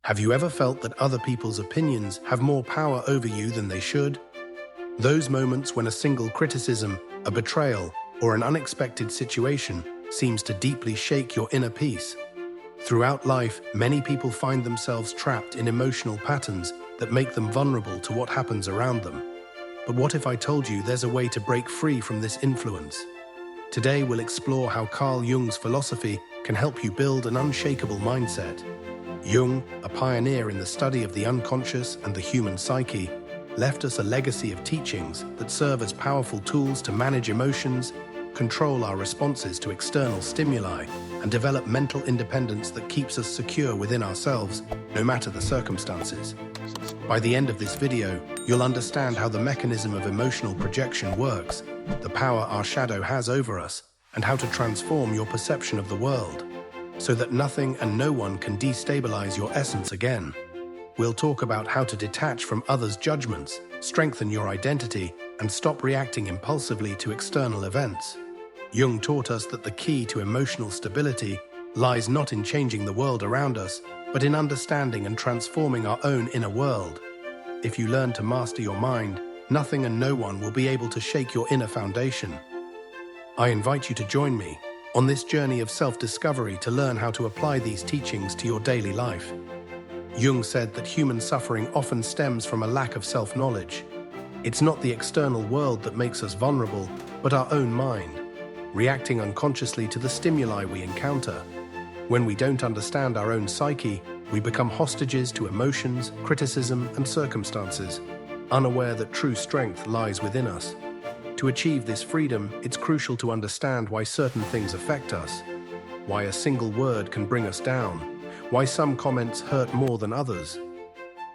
Have you ever felt that other people's opinions have more power over you than they should? Those moments when a single criticism, a betrayal, or an unexpected situation seems to deeply shake your inner peace. Throughout life, many people find themselves trapped in emotional patterns that make them vulnerable to what happens around them. But what if I told you there's a way to break free from this influence? Today we'll explore how Carl Jung's philosophy can help you build an unshakable mindset. Jung, a pioneer in the study of the unconscious and the human psyche, left us a legacy of teachings that serve as powerful tools to manage emotions, control our responses to external stimuli, and develop mental independence that keeps us secure within ourselves, no matter the circumstances. By the end of this video, you'll understand how the mechanism of emotional projection works, the power our shadow has over us, and how to transform your perception of the world, so that nothing and no one can destabilize your essence again. We'll talk about how to detach from others' judgments, strengthen your identity, and stop reacting impulsively to external events. Jung taught us that the key to emotional stability lies not in changing the world around us, but in understanding and transforming our own inner world. If you learn to master your mind, nothing and no one will be able to shake your inner foundation. I invite you to join me on this journey of self-discovery to learn how to apply these teachings to your daily life. Jung said that human suffering often stems from a lack of self-knowledge. It's not the external world that makes us vulnerable, but our own mind, reacting unconsciously to the stimuli we encounter. When we don't understand our own psyche, we become hostages to emotions, criticism, and circumstances, unaware that true strength lies within us. To achieve this freedom, it's crucial to understand why certain things affect us, why a single word can bring us down, why some comments hurt more than others.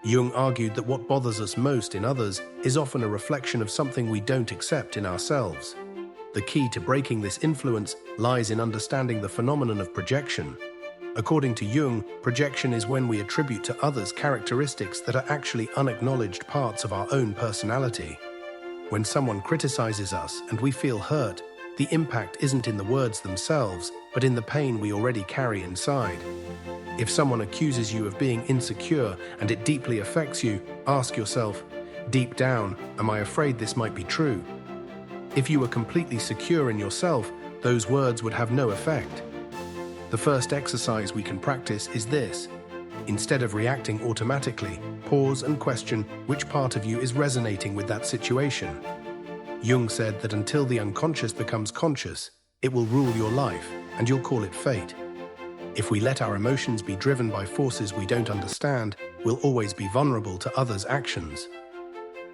Jung argued that what bothers us most in others is often a reflection of something we don't accept in ourselves. The key to breaking this influence lies in understanding the phenomenon of projection. According to Jung, projection is when we attribute to others characteristics that are actually unacknowledged parts of our own personality. When someone criticizes us and we feel hurt, the impact isn't in the words themselves, but in the pain we already carry inside. If someone accuses you of being insecure and it deeply affects you, ask yourself, deep down, am I afraid this might be true? If you were completely secure in yourself, those words would have no effect. The first exercise we can practice is this. Instead of reacting automatically, pause and question which part of you is resonating with that situation. Jung said that until the unconscious becomes conscious, it will rule your life, and you'll call it fate. If we let our emotions be driven by forces we don't understand, we'll always be vulnerable to others' actions.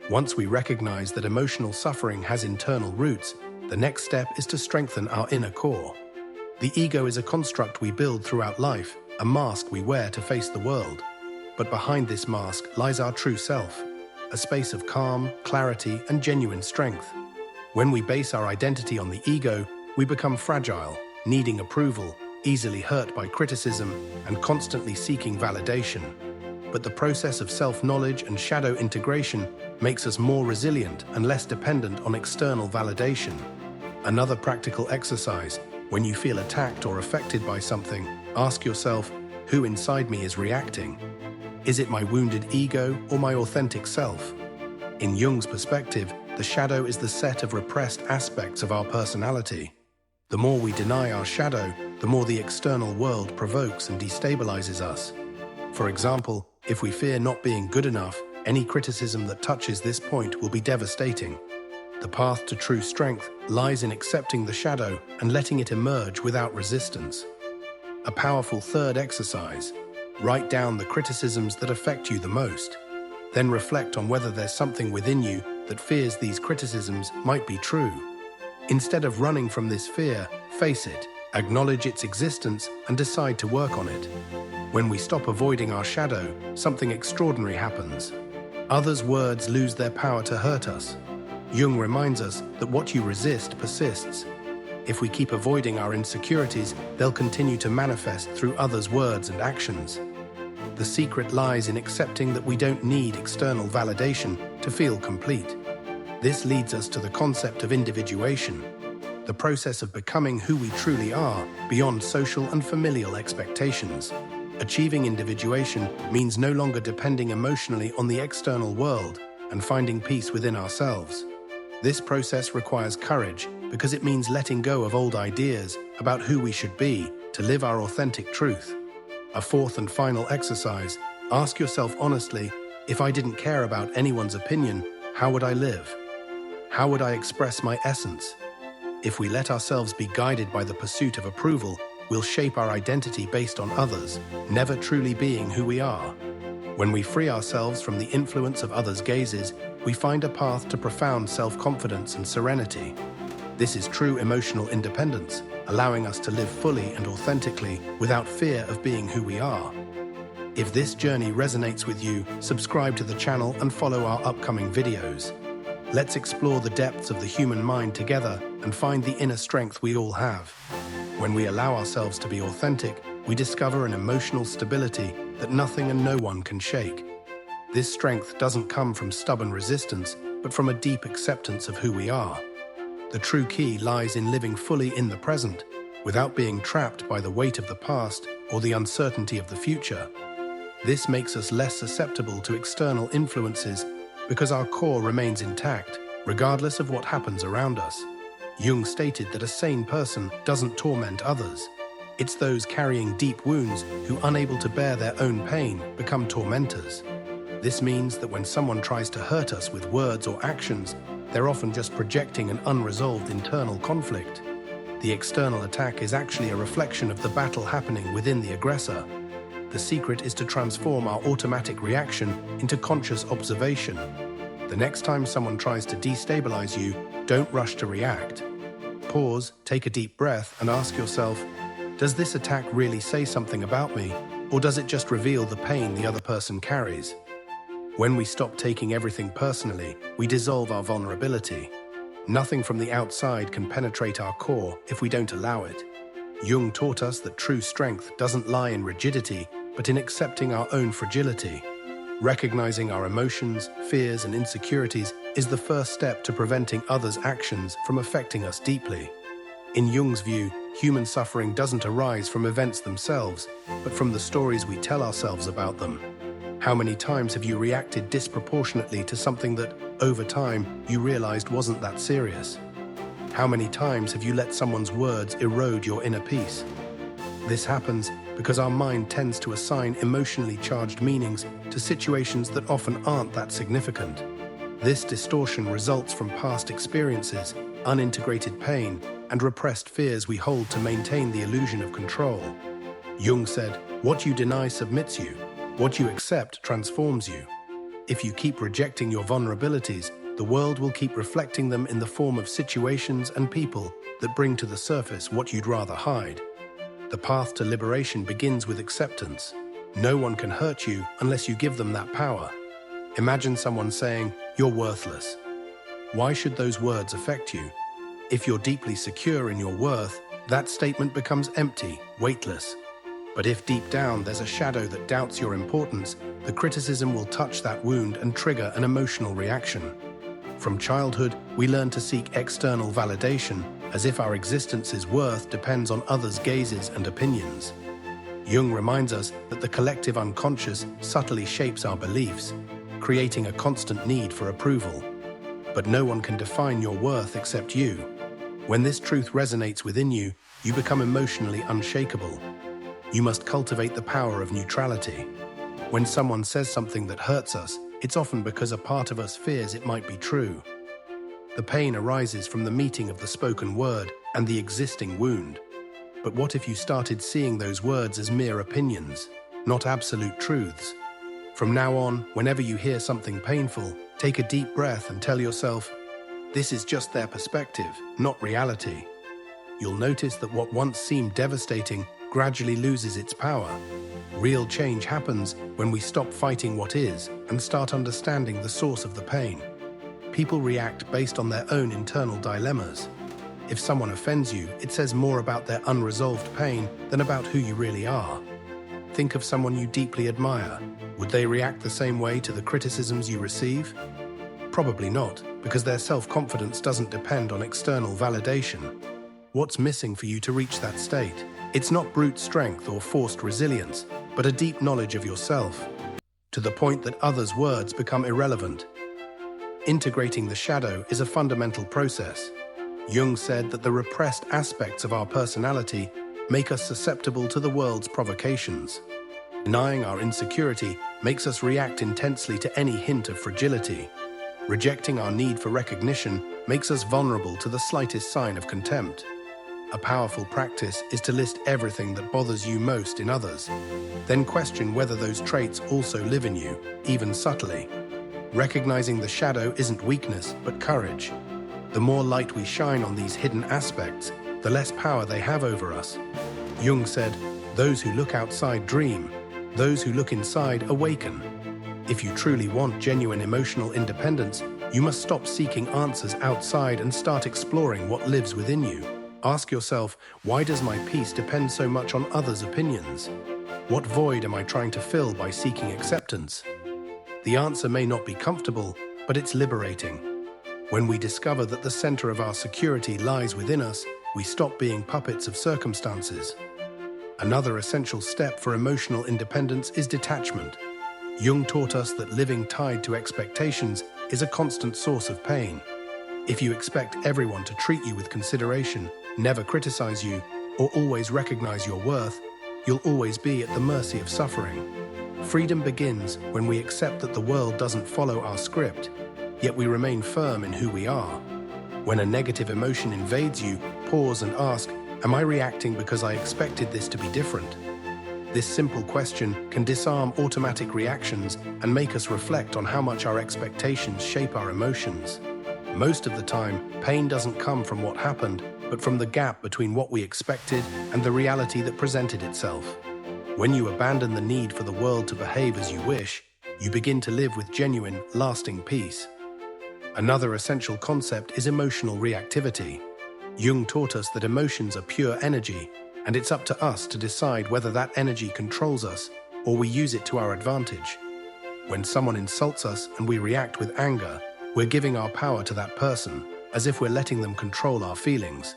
Once we recognize that emotional suffering has internal roots, the next step is to strengthen our inner core. The ego is a construct we build throughout life, a mask we wear to face the world. But behind this mask lies our true self, a space of calm, clarity, and genuine strength. When we base our identity on the ego, we become fragile, needing approval, easily hurt by criticism, and constantly seeking validation. But the process of self-knowledge and shadow integration makes us more resilient and less dependent on external validation. Another practical exercise: when you feel attacked or affected by something, ask yourself, who inside me is reacting? Is it my wounded ego or my authentic self? In Jung's perspective, the shadow is the set of repressed aspects of our personality. The more we deny our shadow, the more the external world provokes and destabilizes us. For example, if we fear not being good enough, any criticism that touches this point will be devastating. The path to true strength lies in accepting the shadow and letting it emerge without resistance. A powerful third exercise: write down the criticisms that affect you the most. Then reflect on whether there's something within you that fears these criticisms might be true. Instead of running from this fear, face it, acknowledge its existence, and decide to work on it. When we stop avoiding our shadow, something extraordinary happens. Others' words lose their power to hurt us. Jung reminds us that what you resist persists. If we keep avoiding our insecurities, they'll continue to manifest through others' words and actions. The secret lies in accepting that we don't need external validation to feel complete. This leads us to the concept of individuation, the process of becoming who we truly are beyond social and familial expectations. Achieving individuation means no longer depending emotionally on the external world and finding peace within ourselves. This process requires courage because it means letting go of old ideas about who we should be to live our authentic truth. A fourth and final exercise: ask yourself honestly, if I didn't care about anyone's opinion, how would I live? How would I express my essence? If we let ourselves be guided by the pursuit of approval, we'll shape our identity based on others, never truly being who we are. When we free ourselves from the influence of others' gazes, we find a path to profound self-confidence and serenity. This is true emotional independence, allowing us to live fully and authentically without fear of being who we are. If this journey resonates with you, subscribe to the channel and follow our upcoming videos. Let's explore the depths of the human mind together and find the inner strength we all have. When we allow ourselves to be authentic, we discover an emotional stability that nothing and no one can shake. This strength doesn't come from stubborn resistance, but from a deep acceptance of who we are. The true key lies in living fully in the present, without being trapped by the weight of the past or the uncertainty of the future. This makes us less susceptible to external influences because our core remains intact, regardless of what happens around us. Jung stated that a sane person doesn't torment others. It's those carrying deep wounds who, unable to bear their own pain, become tormentors. This means that when someone tries to hurt us with words or actions, they're often just projecting an unresolved internal conflict. The external attack is actually a reflection of the battle happening within the aggressor. The secret is to transform our automatic reaction into conscious observation. The next time someone tries to destabilize you, don't rush to react. Pause, take a deep breath, and ask yourself, does this attack really say something about me, or does it just reveal the pain the other person carries? When we stop taking everything personally, we dissolve our vulnerability. Nothing from the outside can penetrate our core if we don't allow it. Jung taught us that true strength doesn't lie in rigidity, but in accepting our own fragility. Recognizing our emotions, fears, and insecurities is the first step to preventing others' actions from affecting us deeply. In Jung's view, human suffering doesn't arise from events themselves, but from the stories we tell ourselves about them. How many times have you reacted disproportionately to something that, over time, you realized wasn't that serious? How many times have you let someone's words erode your inner peace? This happens because our mind tends to assign emotionally charged meanings to situations that often aren't that significant. This distortion results from past experiences, unintegrated pain, and repressed fears we hold to maintain the illusion of control. Jung said, "What you deny submits you. What you accept transforms you." If you keep rejecting your vulnerabilities, the world will keep reflecting them in the form of situations and people that bring to the surface what you'd rather hide. The path to liberation begins with acceptance. No one can hurt you unless you give them that power. Imagine someone saying, "You're worthless." Why should those words affect you? If you're deeply secure in your worth, that statement becomes empty, weightless. But if deep down there's a shadow that doubts your importance, the criticism will touch that wound and trigger an emotional reaction. From childhood, we learn to seek external validation, as if our existence's worth depends on others' gazes and opinions. Jung reminds us that the collective unconscious subtly shapes our beliefs, creating a constant need for approval. But no one can define your worth except you. When this truth resonates within you, you become emotionally unshakable. You must cultivate the power of neutrality. When someone says something that hurts us, it's often because a part of us fears it might be true. The pain arises from the meeting of the spoken word and the existing wound. But what if you started seeing those words as mere opinions, not absolute truths? From now on, whenever you hear something painful, take a deep breath and tell yourself, this is just their perspective, not reality. You'll notice that what once seemed devastating gradually loses its power. Real change happens when we stop fighting what is and start understanding the source of the pain. People react based on their own internal dilemmas. If someone offends you, it says more about their unresolved pain than about who you really are. Think of someone you deeply admire. Would they react the same way to the criticisms you receive? Probably not, because their self-confidence doesn't depend on external validation. What's missing for you to reach that state? It's not brute strength or forced resilience, but a deep knowledge of yourself, to the point that others' words become irrelevant. Integrating the shadow is a fundamental process. Jung said that the repressed aspects of our personality make us susceptible to the world's provocations. Denying our insecurity makes us react intensely to any hint of fragility. Rejecting our need for recognition makes us vulnerable to the slightest sign of contempt. A powerful practice is to list everything that bothers you most in others. Then question whether those traits also live in you, even subtly. Recognizing the shadow isn't weakness, but courage. The more light we shine on these hidden aspects, the less power they have over us. Jung said, "Those who look outside dream. Those who look inside awaken." If you truly want genuine emotional independence, you must stop seeking answers outside and start exploring what lives within you. Ask yourself, why does my peace depend so much on others' opinions? What void am I trying to fill by seeking acceptance? The answer may not be comfortable, but it's liberating. When we discover that the center of our security lies within us, we stop being puppets of circumstances. Another essential step for emotional independence is detachment. Jung taught us that living tied to expectations is a constant source of pain. If you expect everyone to treat you with consideration, never criticize you, or always recognize your worth, you'll always be at the mercy of suffering. Freedom begins when we accept that the world doesn't follow our script, yet we remain firm in who we are. When a negative emotion invades you, pause and ask, am I reacting because I expected this to be different? This simple question can disarm automatic reactions and make us reflect on how much our expectations shape our emotions. Most of the time, pain doesn't come from what happened, but from the gap between what we expected and the reality that presented itself. When you abandon the need for the world to behave as you wish, you begin to live with genuine, lasting peace. Another essential concept is emotional reactivity. Jung taught us that emotions are pure energy, and it's up to us to decide whether that energy controls us or we use it to our advantage. When someone insults us and we react with anger, we're giving our power to that person, as if we're letting them control our feelings.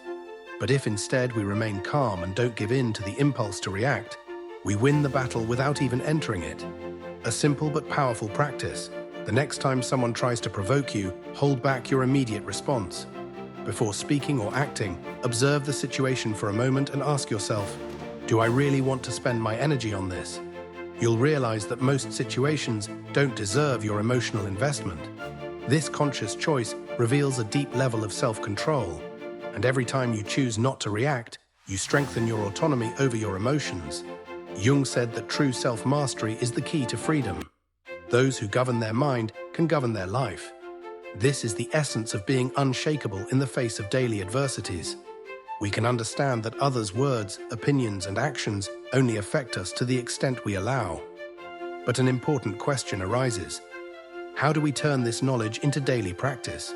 But if instead we remain calm and don't give in to the impulse to react, we win the battle without even entering it. A simple but powerful practice. The next time someone tries to provoke you, hold back your immediate response. Before speaking or acting, observe the situation for a moment and ask yourself, do I really want to spend my energy on this? You'll realize that most situations don't deserve your emotional investment. This conscious choice reveals a deep level of self-control, and every time you choose not to react, you strengthen your autonomy over your emotions. Jung said that true self-mastery is the key to freedom. Those who govern their mind can govern their life. This is the essence of being unshakable in the face of daily adversities. We can understand that others' words, opinions, and actions only affect us to the extent we allow. But an important question arises. How do we turn this knowledge into daily practice?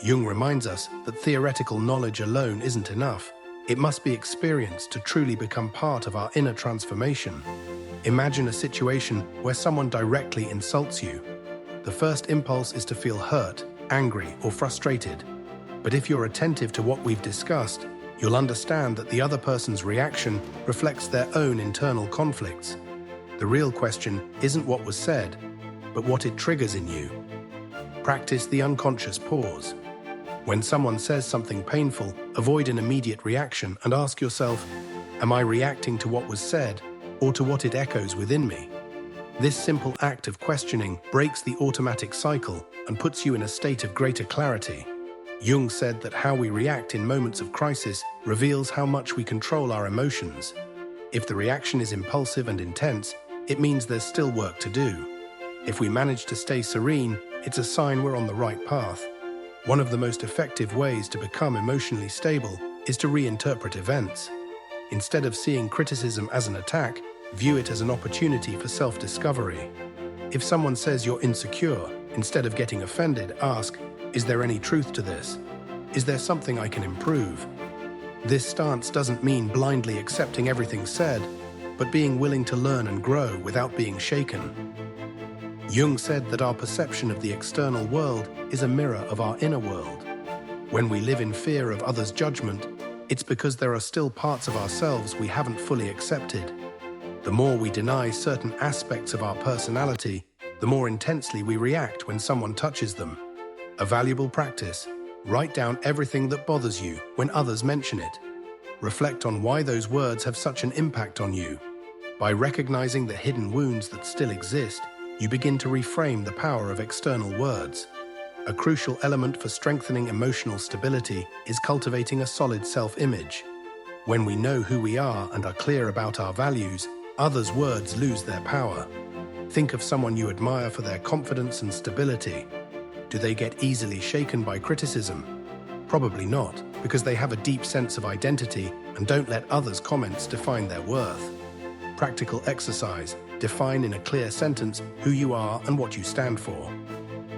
Jung reminds us that theoretical knowledge alone isn't enough. It must be experienced to truly become part of our inner transformation. Imagine a situation where someone directly insults you. The first impulse is to feel hurt, angry, or frustrated. But if you're attentive to what we've discussed, you'll understand that the other person's reaction reflects their own internal conflicts. The real question isn't what was said, but what it triggers in you. Practice the unconscious pause. When someone says something painful, avoid an immediate reaction and ask yourself, am I reacting to what was said or to what it echoes within me? This simple act of questioning breaks the automatic cycle and puts you in a state of greater clarity. Jung said that how we react in moments of crisis reveals how much we control our emotions. If the reaction is impulsive and intense, it means there's still work to do. If we manage to stay serene, it's a sign we're on the right path. One of the most effective ways to become emotionally stable is to reinterpret events. Instead of seeing criticism as an attack, view it as an opportunity for self-discovery. If someone says you're insecure, instead of getting offended, ask, is there any truth to this? Is there something I can improve? This stance doesn't mean blindly accepting everything said, but being willing to learn and grow without being shaken. Jung said that our perception of the external world is a mirror of our inner world. When we live in fear of others' judgment, it's because there are still parts of ourselves we haven't fully accepted. The more we deny certain aspects of our personality, the more intensely we react when someone touches them. A valuable practice: write down everything that bothers you when others mention it. Reflect on why those words have such an impact on you. By recognizing the hidden wounds that still exist, you begin to reframe the power of external words. A crucial element for strengthening emotional stability is cultivating a solid self-image. When we know who we are and are clear about our values, others' words lose their power. Think of someone you admire for their confidence and stability. Do they get easily shaken by criticism? Probably not, because they have a deep sense of identity and don't let others' comments define their worth. Practical exercise: define in a clear sentence who you are and what you stand for.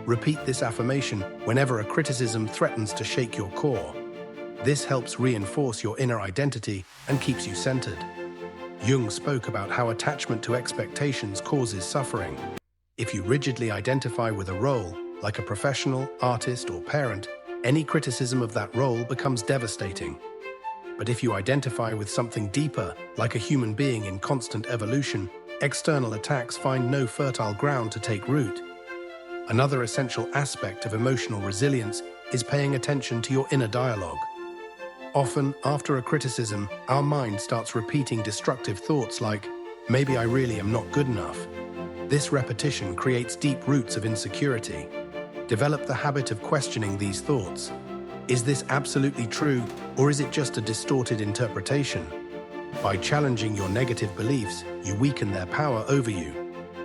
Repeat this affirmation whenever a criticism threatens to shake your core. This helps reinforce your inner identity and keeps you centered. Jung spoke about how attachment to expectations causes suffering. If you rigidly identify with a role, like a professional, artist, or parent, any criticism of that role becomes devastating. But if you identify with something deeper, like a human being in constant evolution, external attacks find no fertile ground to take root. Another essential aspect of emotional resilience is paying attention to your inner dialogue. Often, after a criticism, our mind starts repeating destructive thoughts like, "Maybe I really am not good enough." This repetition creates deep roots of insecurity. Develop the habit of questioning these thoughts. Is this absolutely true, or is it just a distorted interpretation? By challenging your negative beliefs, you weaken their power over you.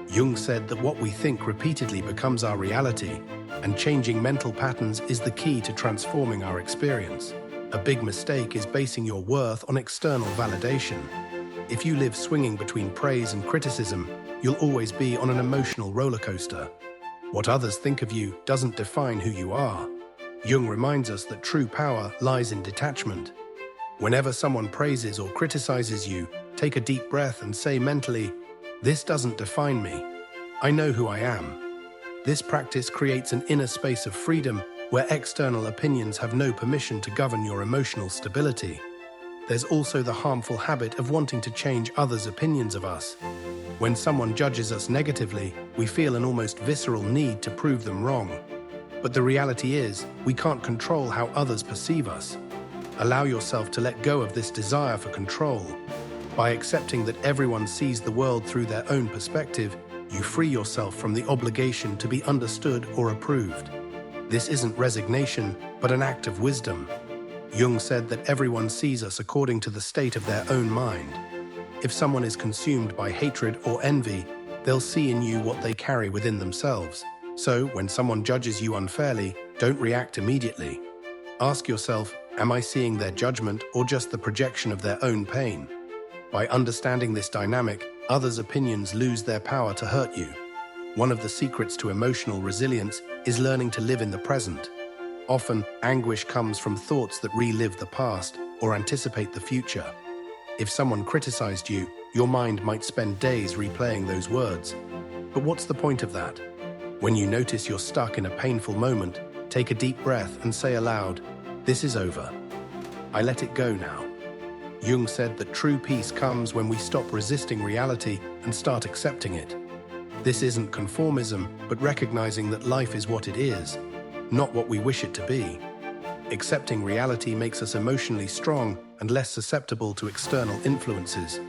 Jung said that what we think repeatedly becomes our reality, and changing mental patterns is the key to transforming our experience. A big mistake is basing your worth on external validation. If you live swinging between praise and criticism, you'll always be on an emotional roller coaster. What others think of you doesn't define who you are. Jung reminds us that true power lies in detachment. Whenever someone praises or criticizes you, take a deep breath and say mentally, "This doesn't define me. I know who I am." This practice creates an inner space of freedom where external opinions have no permission to govern your emotional stability. There's also the harmful habit of wanting to change others' opinions of us. When someone judges us negatively, we feel an almost visceral need to prove them wrong. But the reality is, we can't control how others perceive us. Allow yourself to let go of this desire for control. By accepting that everyone sees the world through their own perspective, you free yourself from the obligation to be understood or approved. This isn't resignation, but an act of wisdom. Jung said that everyone sees us according to the state of their own mind. If someone is consumed by hatred or envy, they'll see in you what they carry within themselves. So, when someone judges you unfairly, don't react immediately. Ask yourself, am I seeing their judgment or just the projection of their own pain? By understanding this dynamic, others' opinions lose their power to hurt you. One of the secrets to emotional resilience is learning to live in the present. Often, anguish comes from thoughts that relive the past or anticipate the future. If someone criticized you, your mind might spend days replaying those words. But what's the point of that? When you notice you're stuck in a painful moment, take a deep breath and say aloud, "This is over. I let it go now." Jung said that true peace comes when we stop resisting reality and start accepting it. This isn't conformism, but recognizing that life is what it is, not what we wish it to be. Accepting reality makes us emotionally strong and less susceptible to external influences.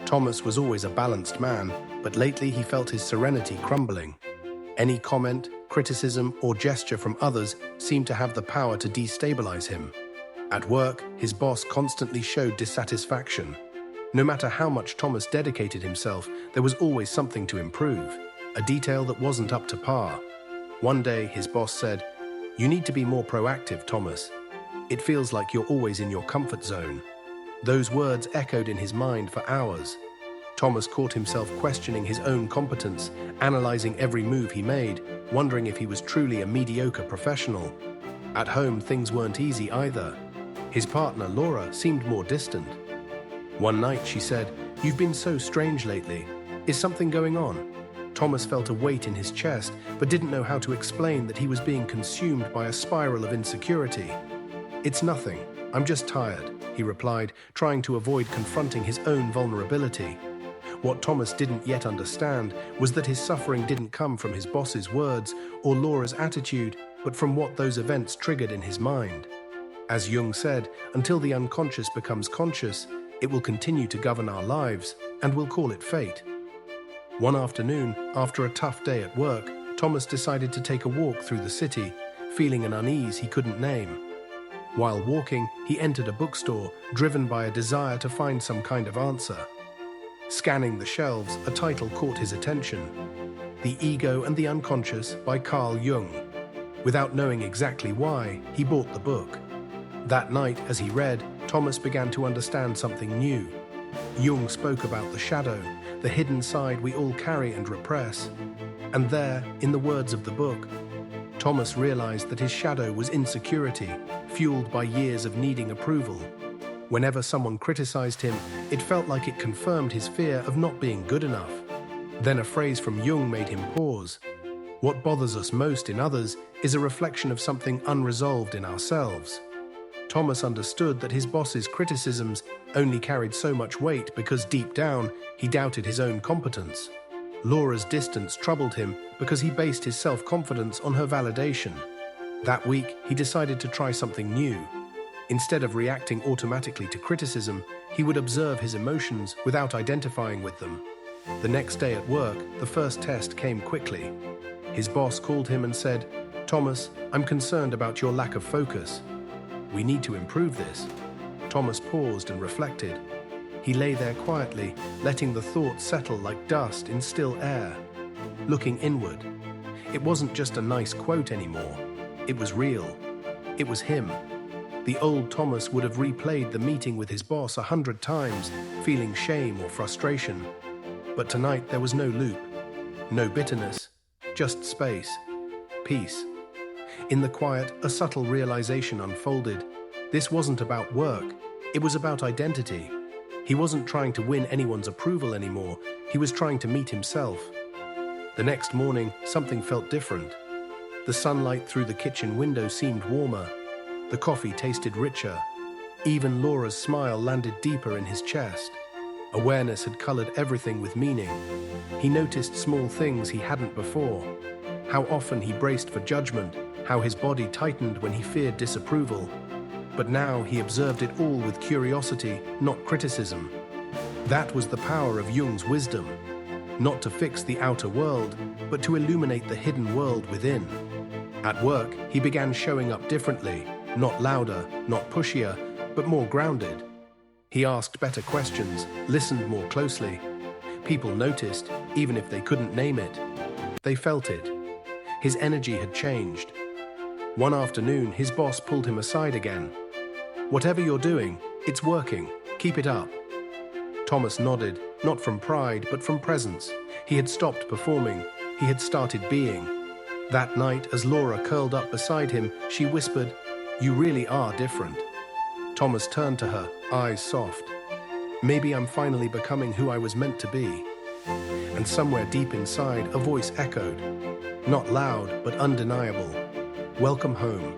Thomas was always a balanced man, but lately he felt his serenity crumbling. Any comment, criticism, or gesture from others seemed to have the power to destabilize him. At work, his boss constantly showed dissatisfaction. No matter how much Thomas dedicated himself, there was always something to improve, a detail that wasn't up to par. One day, his boss said, "You need to be more proactive, Thomas. It feels like you're always in your comfort zone." Those words echoed in his mind for hours. Thomas caught himself questioning his own competence, analyzing every move he made, wondering if he was truly a mediocre professional. At home, things weren't easy either. His partner, Laura, seemed more distant. One night, she said, "You've been so strange lately. Is something going on?" Thomas felt a weight in his chest, but didn't know how to explain that he was being consumed by a spiral of insecurity. "It's nothing. I'm just tired," he replied, trying to avoid confronting his own vulnerability. What Thomas didn't yet understand was that his suffering didn't come from his boss's words or Laura's attitude, but from what those events triggered in his mind. As Jung said, until the unconscious becomes conscious, it will continue to govern our lives, and we'll call it fate. One afternoon, after a tough day at work, Thomas decided to take a walk through the city, feeling an unease he couldn't name. While walking, he entered a bookstore, driven by a desire to find some kind of answer. Scanning the shelves, a title caught his attention: The Ego and the Unconscious by Carl Jung. Without knowing exactly why, he bought the book. That night, as he read, Thomas began to understand something new. Jung spoke about the shadow, the hidden side we all carry and repress. And there, in the words of the book, Thomas realized that his shadow was insecurity, fueled by years of needing approval. Whenever someone criticized him, it felt like it confirmed his fear of not being good enough. Then a phrase from Jung made him pause. What bothers us most in others is a reflection of something unresolved in ourselves. Thomas understood that his boss's criticisms only carried so much weight because deep down, he doubted his own competence. Laura's distance troubled him because he based his self-confidence on her validation. That week, he decided to try something new. Instead of reacting automatically to criticism, he would observe his emotions without identifying with them. The next day at work, the first test came quickly. His boss called him and said, "Thomas, I'm concerned about your lack of focus. We need to improve this." Thomas paused and reflected. He lay there quietly, letting the thoughts settle like dust in still air. Looking inward. It wasn't just a nice quote anymore. It was real. It was him. The old Thomas would have replayed the meeting with his boss 100 times, feeling shame or frustration. But tonight there was no loop, no bitterness, just space, peace. In the quiet, a subtle realization unfolded. This wasn't about work, it was about identity. He wasn't trying to win anyone's approval anymore, he was trying to meet himself. The next morning, something felt different. The sunlight through the kitchen window seemed warmer. The coffee tasted richer. Even Laura's smile landed deeper in his chest. Awareness had colored everything with meaning. He noticed small things he hadn't before. How often he braced for judgment, how his body tightened when he feared disapproval. But now he observed it all with curiosity, not criticism. That was the power of Jung's wisdom. Not to fix the outer world, but to illuminate the hidden world within. At work, he began showing up differently, not louder, not pushier, but more grounded. He asked better questions, listened more closely. People noticed, even if they couldn't name it. They felt it. His energy had changed. One afternoon, his boss pulled him aside again. "Whatever you're doing, it's working. Keep it up." Thomas nodded, not from pride, but from presence. He had stopped performing. He had started being. That night, as Laura curled up beside him, she whispered, "You really are different." Thomas turned to her, eyes soft. "Maybe I'm finally becoming who I was meant to be." And somewhere deep inside, a voice echoed. Not loud, but undeniable. "Welcome home."